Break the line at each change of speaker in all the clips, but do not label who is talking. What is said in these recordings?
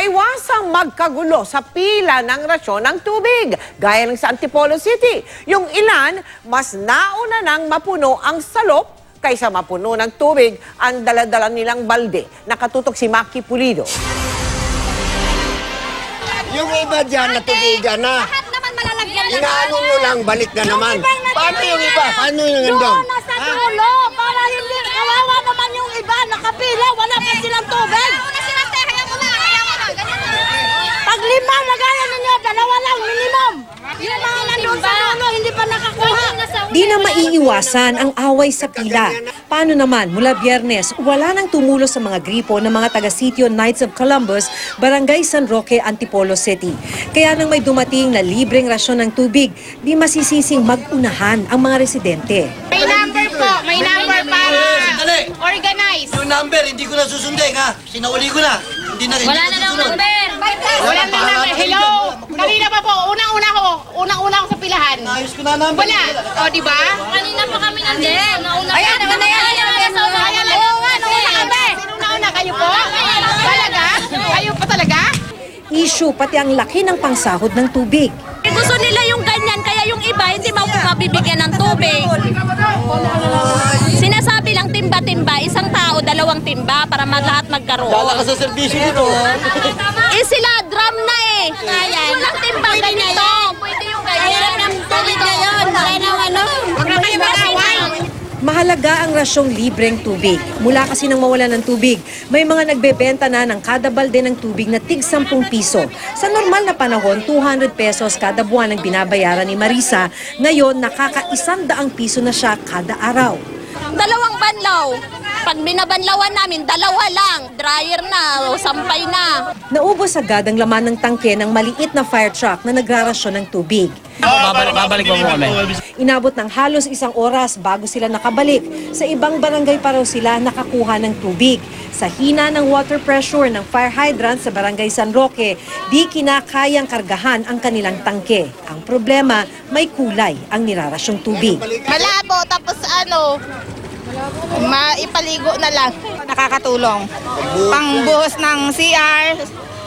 maiwasang magkagulo sa pila ng rasyon ng tubig, gaya ng sa Antipolo City. Yung ilan, mas nauna nang mapuno ang salop kaysa mapuno ng tubig ang daladala nilang balde. Nakatutok si Maki Pulido.
Yung iba dyan natubigan na.
Lahat naman malalagyan na.
Inaano nyo lang, balik na naman. Paano yung iba? Paano yung nandun?
Doon nasa dulo, para hindi kawawa naman yung iba. Nakapila, wala pa silang tubig. Pag lima, nagaya ninyo, dalawa lang, minimum. Yung mga nandun sa dulo, hindi pa nakakuha.
Di na maiiwasan ang away sa pila. Paano naman, mula Biyernes, wala nang tumulo sa mga gripo ng mga taga-sitio Knights of Columbus, Barangay San Roque, Antipolo City. Kaya nang may dumating na libreng rasyon ng tubig, di masisising mag-unahan ang mga residente.
May number po, may number para organize.
Yung number, hindi ko na susundin ha. Sinauli ko na. Hindi na susunod.
Wala na number. Hello! Kanina pa po, unang-una ko sa pilahan.
Ayos ko na number.
Wala. O, di ba?
Kanina pa kami nandun.
Ayan, nauna kami. Sino kayo po? Talaga? Kayo pa talaga?
Issue pati ang laki ng pangsahod ng tubig.
Gusto nila yung ganyan, kaya yung iba hindi mabibigyan ng tubig. Sinasabi lang timba-timba, isang tao, dalawang timba para lahat magkaroon.
Dala ka sa servisyo dito.
Sila drum na eh. Walang timba ganito. Pwede yung ganyan. Ayan ang tubig ngayon. Wala nang ano.
Huwag na kayo mag-away.
Mahalaga ang rasyong libreng tubig. Mula kasi nang mawala ng tubig, may mga nagbebenta na ng kada balde ng tubig na tig 10 piso. Sa normal na panahon, 200 pesos kada buwan ang binabayaran ni Marisa. Ngayon, nakaka-100 piso na siya kada araw.
Dalawang banlaw. Pag binabanlawan namin, dalawa lang. Dryer na, o sampay na.
Naubos agad ang laman ng tangke ng maliit na fire truck na nagrarasyon ng tubig.
Babalik mo kami.
Inabot ng halos 1 oras bago sila nakabalik. Sa ibang barangay pa raw sila nakakuha ng tubig. Sa hina ng water pressure ng fire hydrant sa Barangay San Roque, di kinakayang kargahan ang kanilang tangke. Ang problema, may kulay ang nirarasyong tubig.
Malabo, tapos maipaligo na lang. Nakakatulong. Pangbuhos ng CR,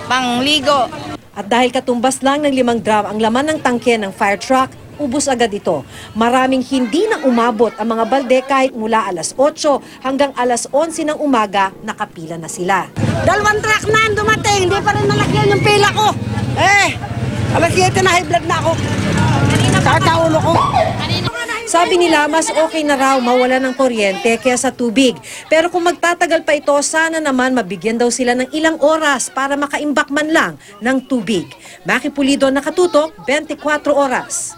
pangligo.
At dahil katumbas lang ng 5 drum ang laman ng tangke ng fire truck, ubos agad ito. Maraming hindi na umabot ang mga balde kahit mula alas 8 hanggang alas 11 ng umaga, nakapila na sila.
2 truck na ang dumating, hindi pa rin nalagyan yung pila ko. Alas 7 na high blood na ako. Kakaulo ko.
Sabi nila, mas okay na raw mawala ng kuryente kaysa tubig. Pero kung magtatagal pa ito, sana naman mabigyan daw sila ng ilang oras para makaimbak man lang ng tubig. Maki Pulido, nakatutok, 24 oras.